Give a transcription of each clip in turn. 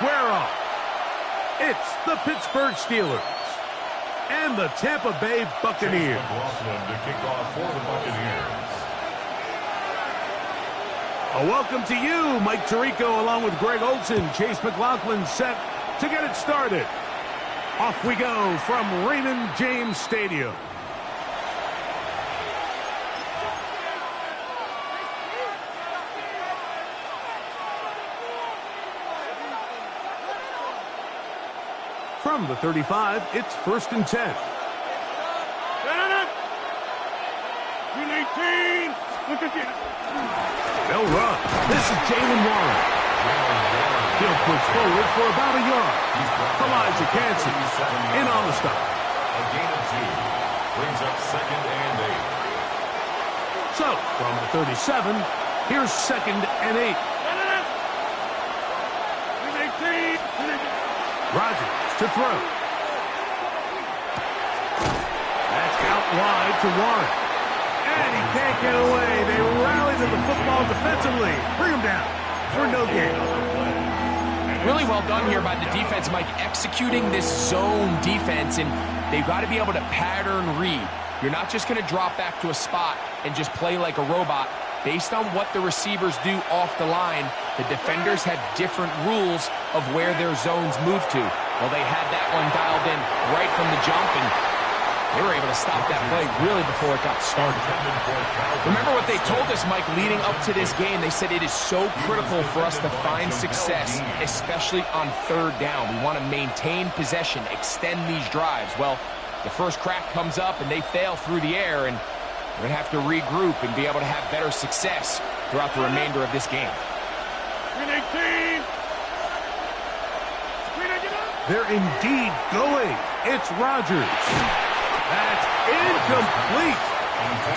square off. It's the Pittsburgh Steelers and the Tampa Bay Buccaneers. To kick off for the Buccaneers. A welcome to you, Mike Tirico, along with Greg Olson. Chase McLaughlin set to get it started. Off we go from Raymond James Stadium. From the 35, it's 1st and 10. They'll run. This is Jalen Warren. He'll push forward for about a yard. Elijah Kansas in on the stop. A gain of 2. Brings up 2nd and 8. So, from the 37, here's 2nd and 8. Rodgers to throw. That's out wide to Warren. And he can't get away. They rally to the football defensively. Bring him down for no gain. Really well done here by the defense, Mike, executing this zone defense, and they've got to be able to pattern read. You're not just going to drop back to a spot and just play like a robot. Based on what the receivers do off the line, the defenders have different rules of where their zones move to. Well, they had that one dialed in right from the jump, and they were able to stop that play really before it got started. Remember what they told us, Mike, leading up to this game. They said it is so critical for us to find success, especially on 3rd down. We want to maintain possession, extend these drives. Well, the first crack comes up, and they fail through the air, and we're going to have to regroup and be able to have better success throughout the remainder of this game. They're indeed going. It's Rodgers. That's incomplete.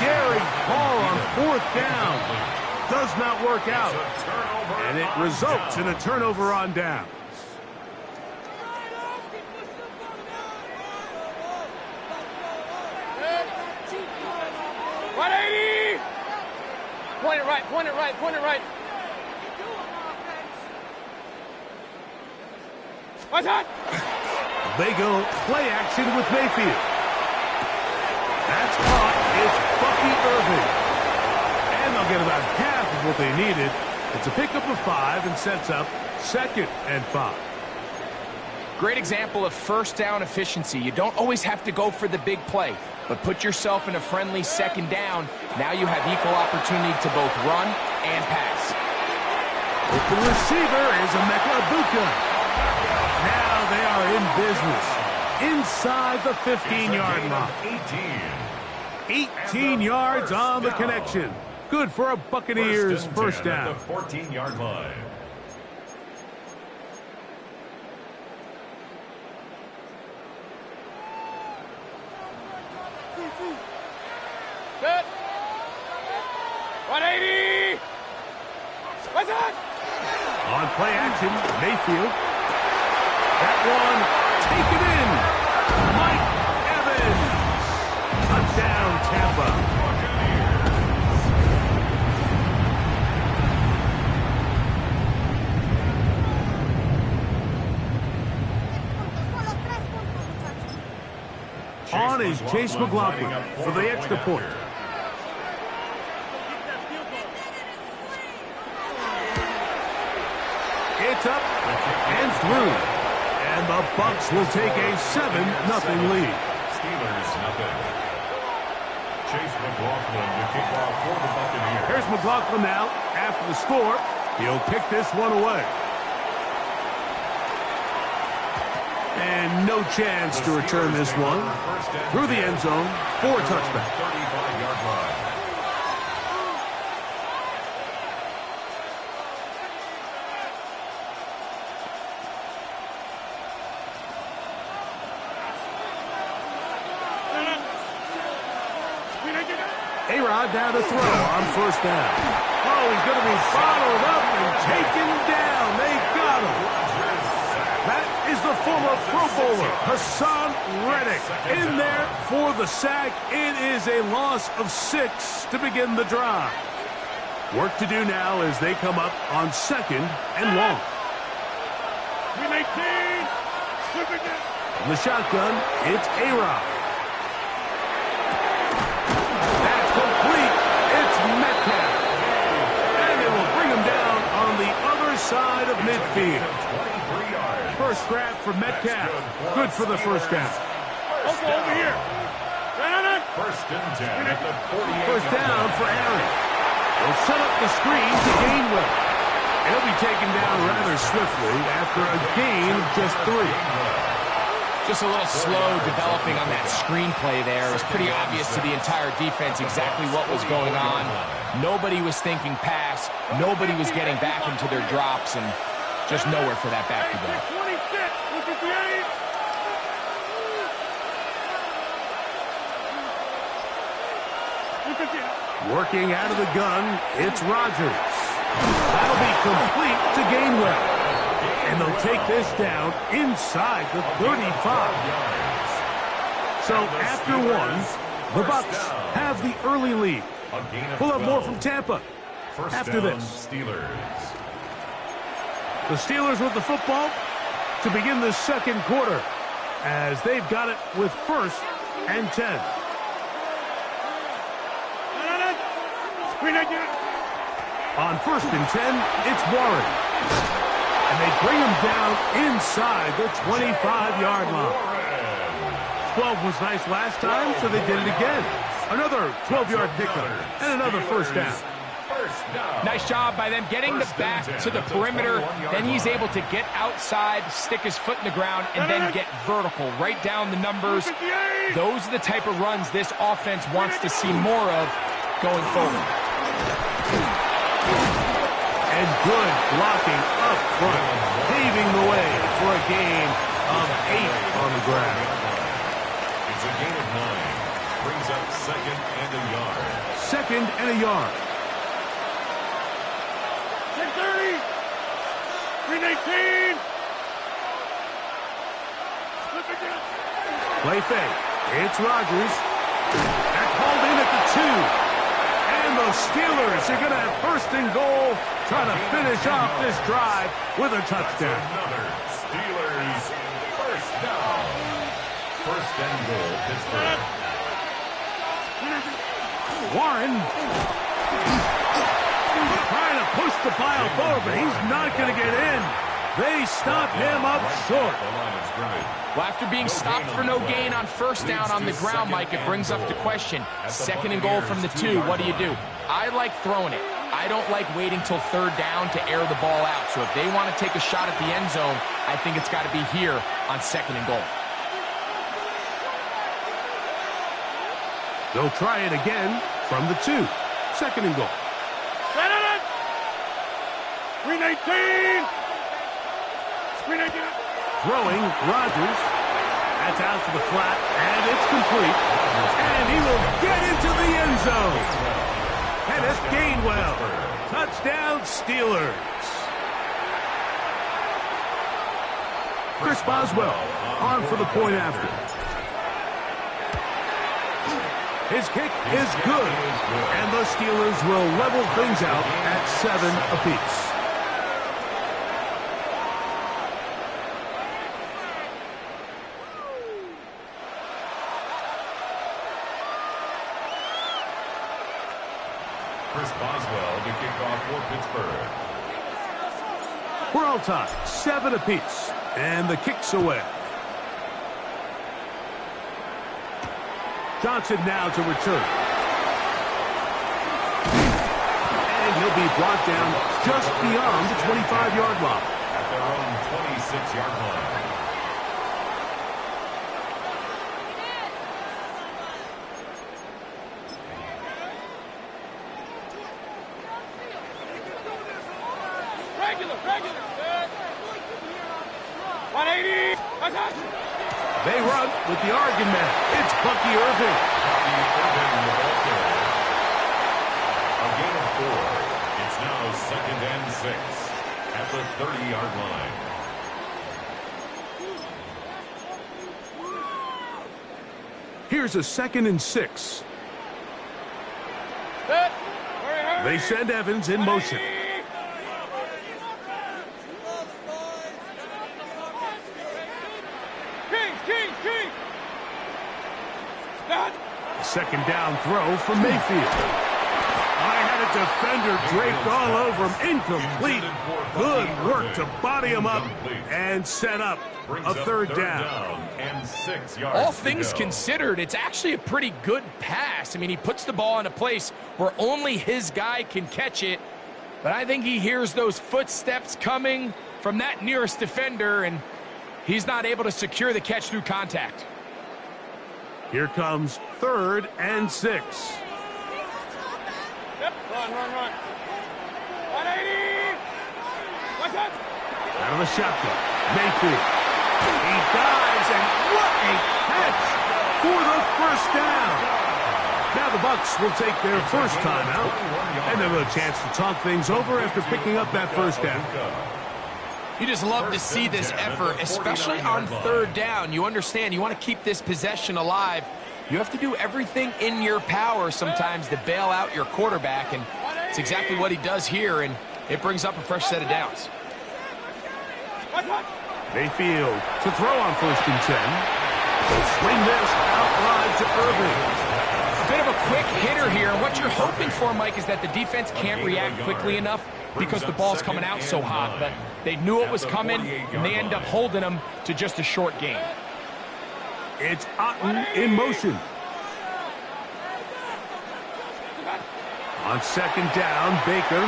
Daring ball on 4th down. Does not work out. And it results in a turnover on downs. Point it right, point it right, point it right. What's that? They go play action with Mayfield. That's caught. It's Bucky Irving. And they'll get about half of what they needed. It's a pickup of 5 and sets up 2nd and 5. Great example of 1st down efficiency. You don't always have to go for the big play, but put yourself in a friendly 2nd down. Now you have equal opportunity to both run and pass. With the receiver is Emeka Egbuka. Now they are in business inside the 15-yard line. 18 yards on the connection. Good for a Buccaneers 1st down. At the 14-yard line. Good. 180. What's that? On play action, Mayfield. That one taken in. Mike Evans. Touchdown, Tampa. On is Chase McLaughlin for the extra point. It's up and through. And the Bucs will take a 7-0 lead. Steelers, nothing. Chase McLaughlin to kick off for the Buccaneers. Here's McLaughlin now after the score. He'll kick this one away. And no chance to return this one. Through the end zone for a touchback. 35-yard line. A-Rod down to throw on 1st down. Oh, he's going to be followed up and taken down. They got him. That is the former Pro Bowler, Hassan Reddick, in there for the sack. It is a loss of 6 to begin the drive. Work to do now as they come up on 2nd and long. From the shotgun, it's A-Rod. That's complete. It's Metcalf. And they will bring him down on the other side of midfield. First grab for Metcalf. Good for the first down. Over here. First and 10 at the 48. First down for Aaron. They'll set up the screen to Gainwell. He'll be taken down rather swiftly after a gain of just 3. Just a little slow developing on that screenplay there. It was pretty obvious to the entire defense exactly what was going on. Nobody was thinking pass. Nobody was getting back into their drops, and just nowhere for that back to go. Working out of the gun, it's Rodgers. That'll be complete to Gainwell. And they'll take this down inside the 35. So after one, the Bucs have the early lead. We'll have more from Tampa after this. The Steelers with the football to begin the second quarter as they've got it with first and 10. On first and 10, it's Warren. And they bring him down inside the 25-yard line. 12 was nice last time, so they did it again. Another 12-yard pickup and another first down. Nice job by them getting the back to the perimeter. Then he's able to get outside, stick his foot in the ground, and then get vertical. Right down the numbers. Those are the type of runs this offense wants to see more of going forward. And good blocking up front, paving the way for a gain of 8 on the ground. It's a gain of 9. Brings up second and a yard. Second and a yard. 6:30. 3:19. Play fake. It's Rodgers. That's hauled in at the 2. And the Steelers are going to have first and goal, trying to finish off this drive with a touchdown. Another Steelers first down. First and goal, Pittsburgh. Warren trying to push the pile forward, but he's not going to get in. They stop him up short. Well, after being stopped for no gain on first down on the ground, Mike, it brings up the question. Second and goal from the 2, what do? I like throwing it. I don't like waiting till third down to air the ball out. So if they want to take a shot at the end zone, I think it's got to be here on second and goal. They'll try it again from the 2. Second and goal. 3:19. Throwing, Rodgers. That's out to the flat, and it's complete. And he will get into the end zone. Kenneth Gainwell. Touchdown, Steelers. Chris Boswell on for the point after. His kick is good, and the Steelers will level things out at 7 apiece. Chris Boswell to kick off for Pittsburgh. We're all tied, 7 apiece, and the kick's away. Johnson now to return. And he'll be brought down just beyond the 25-yard line. At their own 26-yard line. Regular. 180. They run with the Oregon man. It's Bucky Irving. A gain of 4. It's now second and 6 at the 30-yard line. Here's a second and 6. They send Evans in motion. second down throw for Mayfield. I had a defender draped all over him. Incomplete. Good work to body him up and set up a third down. And 6 yards. All things considered, it's actually a pretty good pass. I mean, he puts the ball in a place where only his guy can catch it. But I think he hears those footsteps coming from that nearest defender, and he's not able to secure the catch through contact. Here comes 3rd and 6. Yep. Run. 180. What's that? Out of the shotgun. Mayfield. He dives, and what a catch for the first down. Now the Bucs will take their first timeout, and they'll have a chance to talk things over after picking up that first down. You just love to see this effort, especially on 3rd down. You understand, you want to keep this possession alive. You have to do everything in your power sometimes to bail out your quarterback, and it's exactly what he does here, and it brings up a fresh set of downs. Mayfield to throw on 1st and 10. He'll swing this out wide to Irving. A bit of a quick hitter here. What you're hoping for, Mike, is that the defense can't react quickly enough because the ball's coming out so hot. But they knew it was coming, and they end up holding them to just a short gain. It's Otten in motion. On 2nd down, Baker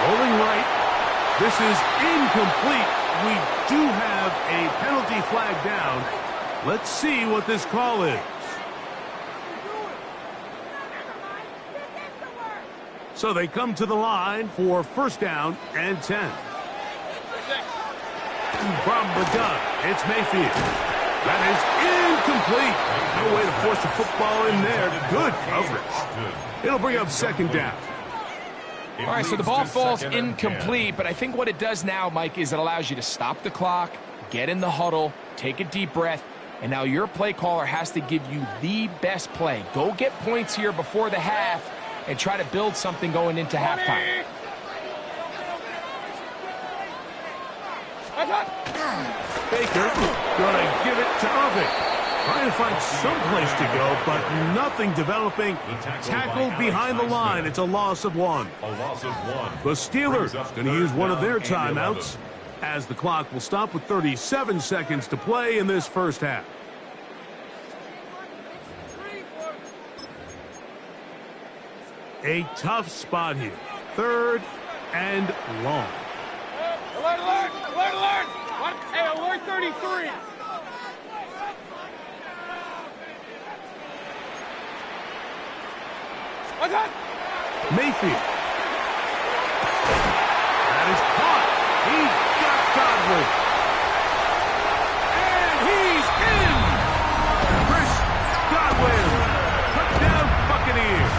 rolling right. This is incomplete. We do have a penalty flag down. Let's see what this call is. So they come to the line for 1st down and 10. From the gun, it's Mayfield. That is incomplete. No way to force the football in there. Good coverage. It'll bring up 2nd down. All right, so the ball falls incomplete, but I think what it does now, Mike, is it allows you to stop the clock, get in the huddle, take a deep breath, and now your play caller has to give you the best play. Go get points here before the half and try to build something going into halftime. Baker gonna give it to Irving. Trying to find some place to go, but nothing developing. Tackled behind the line. It's a loss of 1. A loss of 1. The Steelers going to use one of their timeouts as the clock will stop with 37 seconds to play in this first half. A tough spot here. 3rd and long. Alert! Hey, alert 33. What's that? Mayfield. That is caught. He got Godwin. And he's in. Chris Godwin. Touchdown Buccaneers.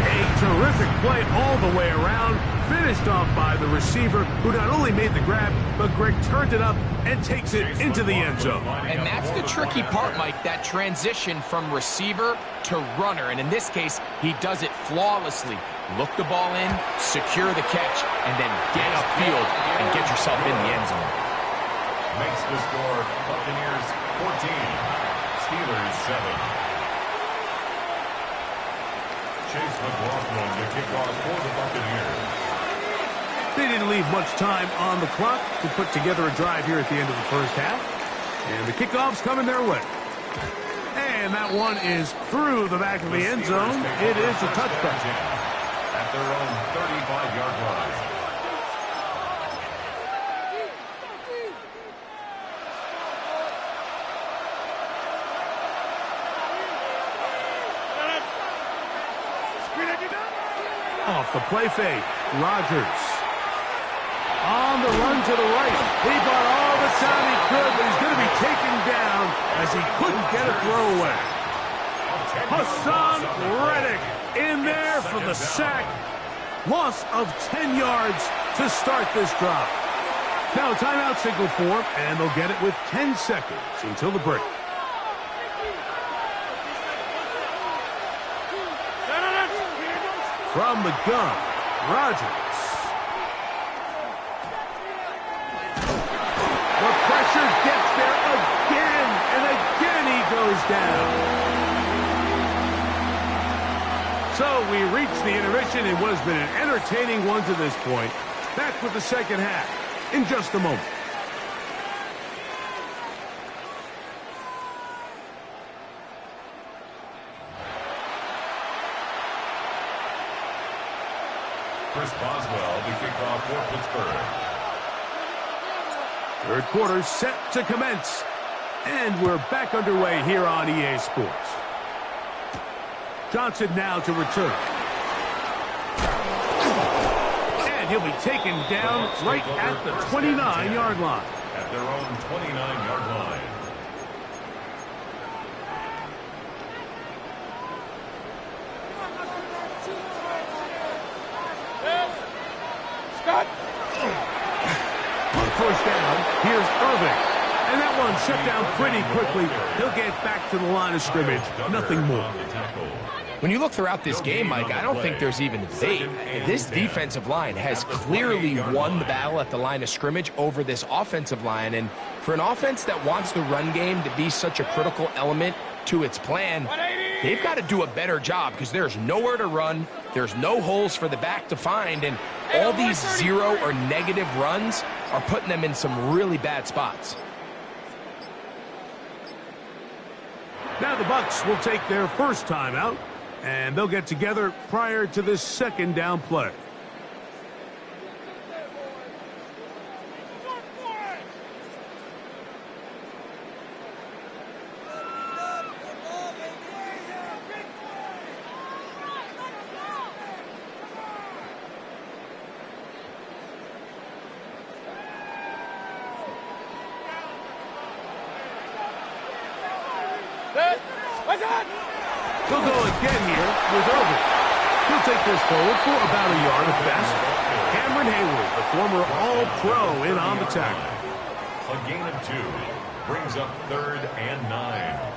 A terrific play all the way around. Finished off by the receiver, who not only made the grab, but Greg turned it up and takes it into the end zone. And that's the tricky part, Mike, that transition from receiver to runner. And in this case, he does it flawlessly. Look the ball in, secure the catch, and then get upfield and get yourself in the end zone. Makes the score Buccaneers 14, Steelers 7. Chase McLaughlin to kick off for the Buccaneers. They didn't leave much time on the clock to put together a drive here at the end of the first half. And the kickoff's coming their way. And that one is through the back of the end zone. It is a touchback. At their own 35-yard line. Off the play fake, Rodgers. On the run to the right. He bought all the time he could, but he's going to be taken down as he couldn't get a throwaway. Hassan Reddick in there for the sack. Loss of 10 yards to start this drive. Now timeout signal for, and they'll get it with 10 seconds until the break. From the gun, Rodgers. The pressure gets there again, and again he goes down. So we reach the intermission in what has been an entertaining one to this point. Back with the second half in just a moment. Chris Boswell to kick off for Pittsburgh. Third quarter set to commence. And we're back underway here on EA Sports. Johnson now to return. And he'll be taken down right at the 29-yard line. At their own 29-yard line. Scott! On first down, here's Irving. And that one shut down pretty quickly. He'll get back to the line of scrimmage. Nothing more. When you look throughout this game, Mike, I don't think there's even a debate. This defensive line has clearly won the battle at the line of scrimmage over this offensive line. And for an offense that wants the run game to be such a critical element to its plan, they've got to do a better job because there's nowhere to run. There's no holes for the back to find. And all these zero or negative runs are putting them in some really bad spots. Now the Bucs will take their first timeout, and they'll get together prior to this second down play. He'll go again here with Irving. He'll take this forward for about a yard at best. Cameron Hayward, the former All-Pro, in on the tackle. A gain of 2 brings up 3rd and 9.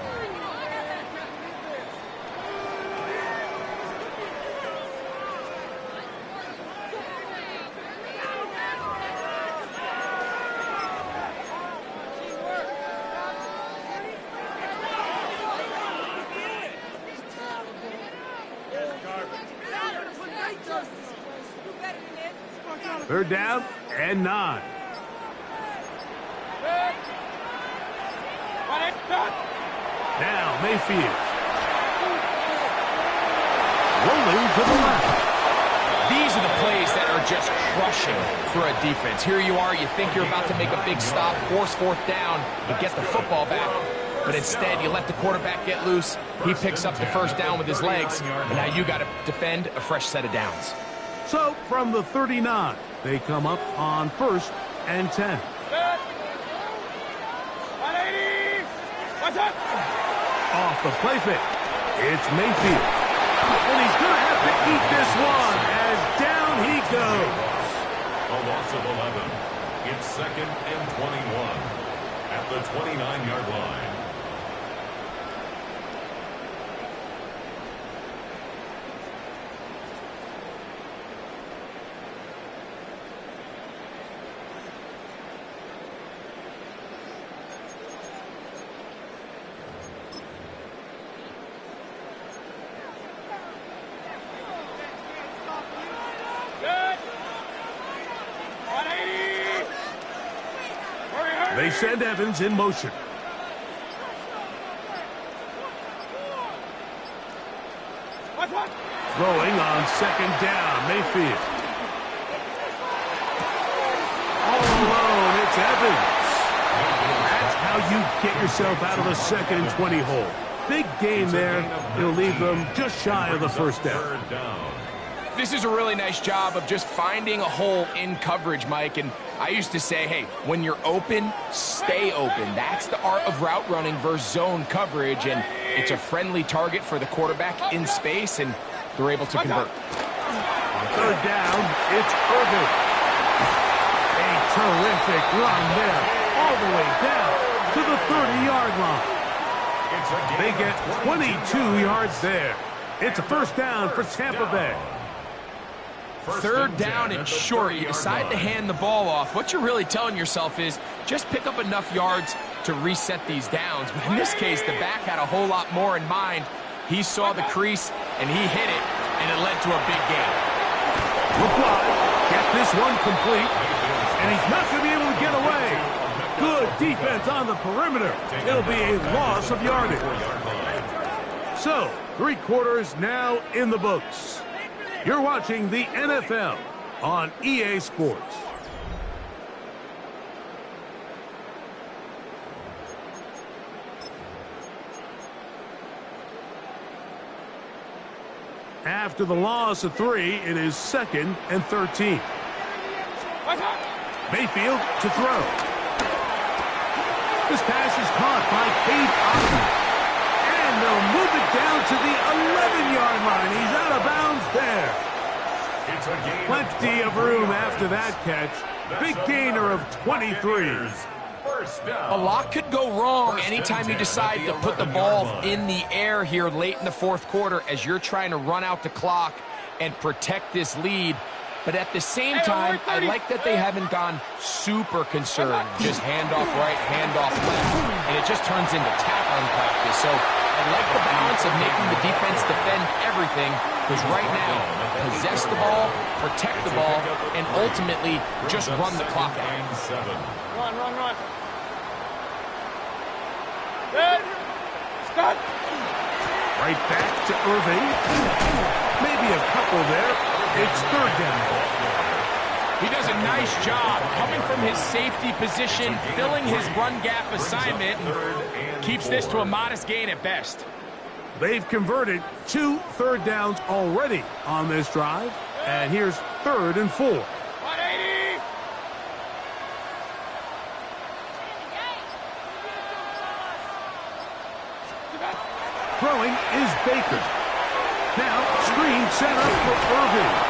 Third down and 9. Now Mayfield. Rolling to the left. These are the plays that are just crushing for a defense. Here you are, you think you're about to make a big stop, force fourth down, and get the football back. But instead, you let the quarterback get loose. He picks up the first down with his legs, and now you got to defend a fresh set of downs. So from the 39, they come up on 1st and 10. Off the play fake, it's Mayfield. And he's going to have to eat this one as down he goes. A loss of 11. It's 2nd and 21 at the 29-yard line. They send Evans in motion. Throwing on 2nd down, Mayfield. All alone, it's Evans. That's how you get yourself out of the 2nd and 20 hole. Big gain there. It'll leave them just shy of the first down. This is a really nice job of just finding a hole in coverage, Mike. And I used to say, hey, when you're open, stay open. That's the art of route running versus zone coverage. And it's a friendly target for the quarterback in space, and they're able to convert. Third down, it's Irving. A terrific run there, all the way down to the 30-yard line. They get 22 yards there. It's a first down for Tampa Bay. Third down and short. You decide to hand the ball off. What you're really telling yourself is just pick up enough yards to reset these downs. But in this case, the back had a whole lot more in mind. He saw the crease, and he hit it, and it led to a big gain. Reply, get this one complete, and he's not going to be able to get away. Good defense on the perimeter. It'll be a loss of yardage. So, 3 quarters now in the books. You're watching the NFL on EA Sports. After the loss of 3, it is 2nd and 13. Mayfield to throw. This pass is caught by Cade Otton. And they'll move it down to the 11-yard line. He's out of bounds there. Plenty of room after that catch. Big gainer of 23. A lot could go wrong anytime you decide to put the ball in the air here late in the 4th quarter as you're trying to run out the clock and protect this lead. But at the same time, I like that they haven't gone super concerned. Just handoff right, handoff left, and it just turns into tackling practice. So I like the balance of making the defense defend everything, because right now, possess the ball, protect the ball, and ultimately just run the clock out. Run. Good. Scott. Right back to Irving. Maybe a couple there. It's 3rd down. He does a nice job coming from his safety position, filling his run gap assignment, and keeps this to a modest gain at best. They've converted 2 third downs already on this drive. And here's 3rd and 4. 180. Throwing is Baker. Now, screen set up for Irving.